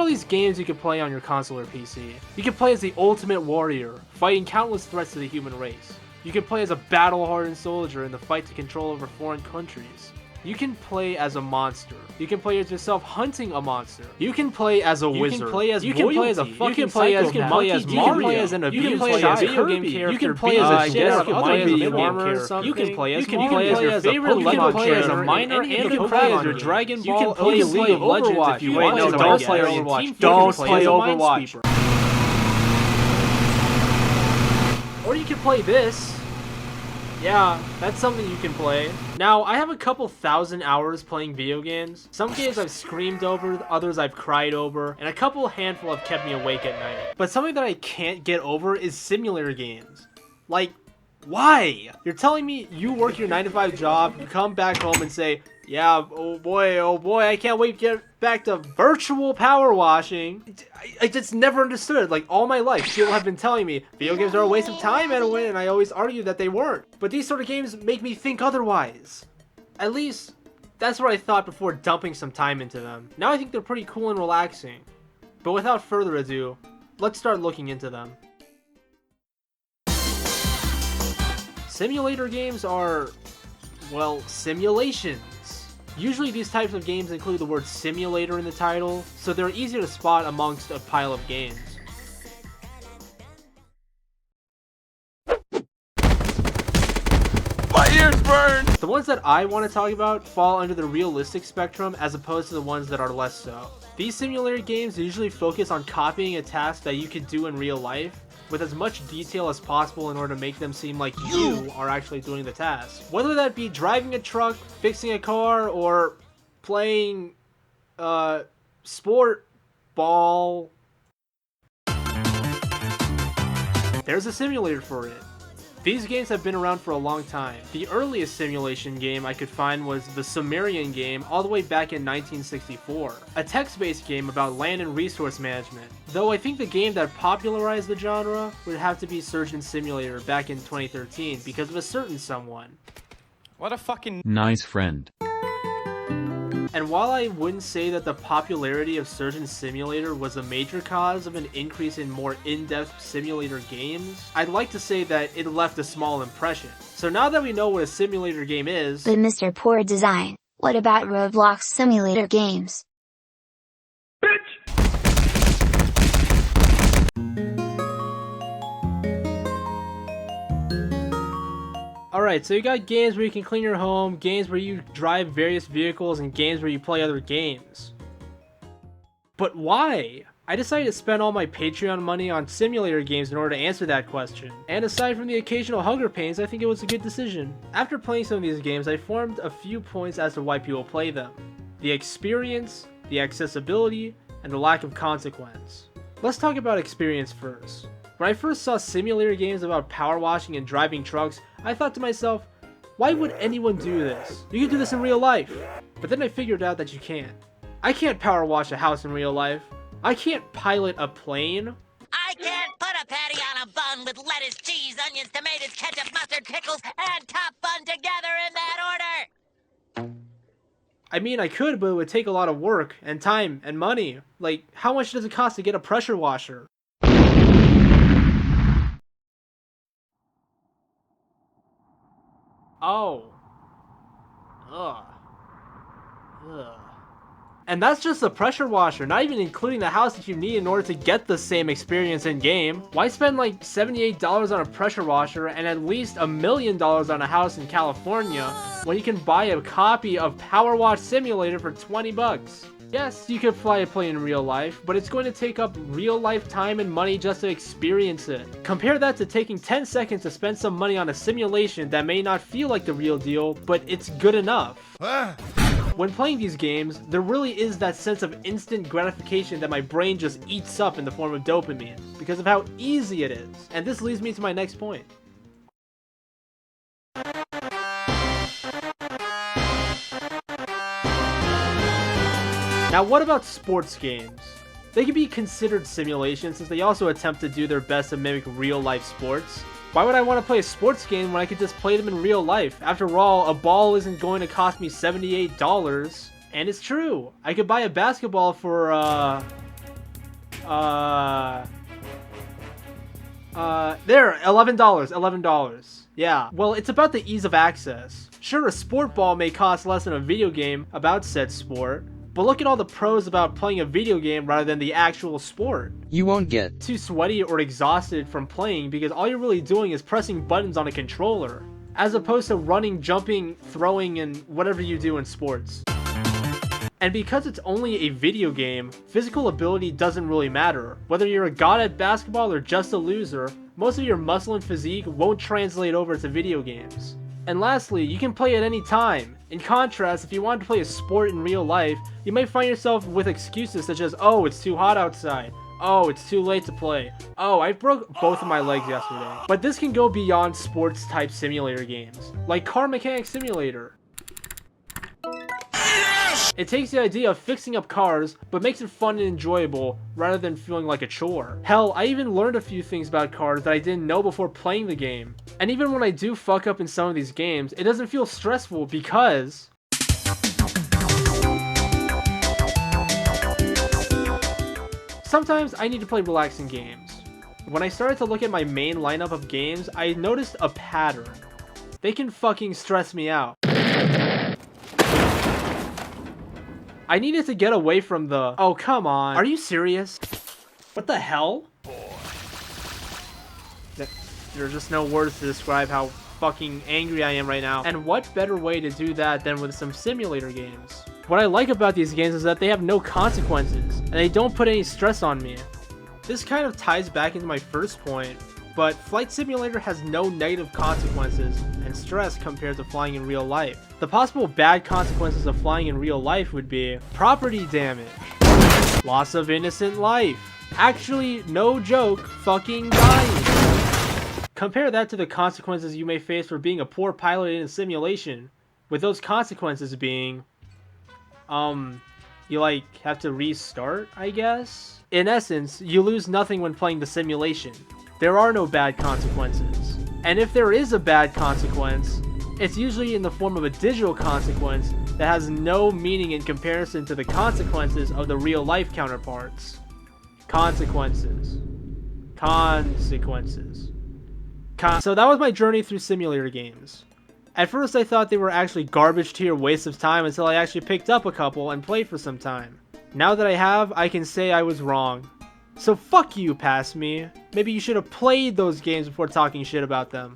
all these games you can play on your console or PC. You can play as the ultimate warrior, fighting countless threats to the human race. You can play as a battle-hardened soldier in the fight to control over foreign countries. You can play as a monster. You can play as yourself hunting a monster. You can play as a wizard. You can play as royalty. You can play as a fucking psychopath. You can play as Mario. You can play as an abused child. Video game character. You can play as a shit out of other video game characters. You can play as your favorite Legend. You can play as a minor and you can play as your Dragon Ball. You can play League of Legends if you want. No, don't play Overwatch. Don't play Overwatch. Or you can play this. Yeah, that's something you can play. Now, I have a couple thousand hours playing video games. Some games I've screamed over, others I've cried over, and a couple handful have kept me awake at night. But something that I can't get over is simulator games. Like, why? You're telling me you work your 9-to-5 job, you come back home and say, yeah, oh boy, I can't wait to get back to virtual power washing. I just never understood. Like, all my life, people have been telling me video games are a waste of time, Edwin, and I always argue that they weren't. But these sort of games make me think otherwise. At least, that's what I thought before dumping some time into them. Now I think they're pretty cool and relaxing. But without further ado, let's start looking into them. Simulator games are, well, simulations. Usually these types of games include the word simulator in the title, so they're easier to spot amongst a pile of games. My ears burn! The ones that I want to talk about fall under the realistic spectrum as opposed to the ones that are less so. These simulator games usually focus on copying a task that you could do in real life with as much detail as possible in order to make them seem like you are actually doing the task. Whether that be driving a truck, fixing a car, or playing sport ball. There's a simulator for it. These games have been around for a long time. The earliest simulation game I could find was the Sumerian game all the way back in 1964, a text-based game about land and resource management. Though I think the game that popularized the genre would have to be Surgeon Simulator back in 2013 because of a certain someone. What a fucking nice friend. And while I wouldn't say that the popularity of Surgeon Simulator was a major cause of an increase in more in-depth simulator games, I'd like to say that it left a small impression. So now that we know what a simulator game is... But Mr. PoorDesign, what about Roblox simulator games? Alright, so you got games where you can clean your home, games where you drive various vehicles, and games where you play other games. But why? I decided to spend all my Patreon money on simulator games in order to answer that question. And aside from the occasional hunger pains, I think it was a good decision. After playing some of these games, I formed a few points as to why people play them. The experience, the accessibility, and the lack of consequence. Let's talk about experience first. When I first saw simulator games about power washing and driving trucks, I thought to myself, why would anyone do this? You can do this in real life. But then I figured out that you can't. I can't power wash a house in real life. I can't pilot a plane. I can't put a patty on a bun with lettuce, cheese, onions, tomatoes, ketchup, mustard, pickles, and top bun together in that order. I mean, I could, but it would take a lot of work and time and money. Like, how much does it cost to get a pressure washer? Oh. Ugh. And that's just the pressure washer, not even including the house that you need in order to get the same experience in game. Why spend like $78 on a pressure washer and at least $1 million on a house in California when you can buy a copy of Power Wash Simulator for 20 bucks? Yes, you could fly a plane in real life, but it's going to take up real life time and money just to experience it. Compare that to taking 10 seconds to spend some money on a simulation that may not feel like the real deal, but it's good enough. When playing these games, there really is that sense of instant gratification that my brain just eats up in the form of dopamine, because of how easy it is. And this leads me to my next point. Now what about sports games? They can be considered simulations since they also attempt to do their best to mimic real life sports. Why would I want to play a sports game when I could just play them in real life? After all, a ball isn't going to cost me $78. And it's true, I could buy a basketball for There, $11, $11. Yeah, well, it's about the ease of access. Sure, a sport ball may cost less than a video game about said sport, but look at all the pros about playing a video game rather than the actual sport. You won't get Too sweaty or exhausted from playing because all you're really doing is pressing buttons on a controller, as opposed to running, jumping, throwing, and whatever you do in sports. And because it's only a video game, physical ability doesn't really matter. Whether you're a god at basketball or just a loser, most of your muscle and physique won't translate over to video games. And lastly, you can play at any time. In contrast, if you want to play a sport in real life, you might find yourself with excuses such as, oh, it's too hot outside. Oh, it's too late to play. Oh, I broke both of my legs yesterday. But this can go beyond sports type simulator games, like Car Mechanic Simulator. It takes the idea of fixing up cars, but makes it fun and enjoyable rather than feeling like a chore. Hell, I even learned a few things about cars that I didn't know before playing the game. And even when I do fuck up in some of these games, it doesn't feel stressful because sometimes I need to play relaxing games. When I started to look at my main lineup of games, I noticed a pattern. They can fucking stress me out. I needed to get away from the, oh come on, are you serious? What the hell? There are just no words to describe how fucking angry I am right now. And what better way to do that than with some simulator games? What I like about these games is that they have no consequences, and they don't put any stress on me. This kind of ties back into my first point, but Flight Simulator has no negative consequences and stress compared to flying in real life. The possible bad consequences of flying in real life would be property damage, loss of innocent life, actually, no joke, fucking dying. Compare that to the consequences you may face for being a poor pilot in a simulation, with those consequences being, you like have to restart, I guess? In essence, you lose nothing when playing the simulation. There are no bad consequences. And if there is a bad consequence, it's usually in the form of a digital consequence that has no meaning in comparison to the consequences of the real life counterparts. Consequences. Consequences. So that was my journey through simulator games. At first I thought they were actually garbage tier waste of time until I actually picked up a couple and played for some time. Now that I have, I can say I was wrong. So fuck you, past me. Maybe you should have played those games before talking shit about them.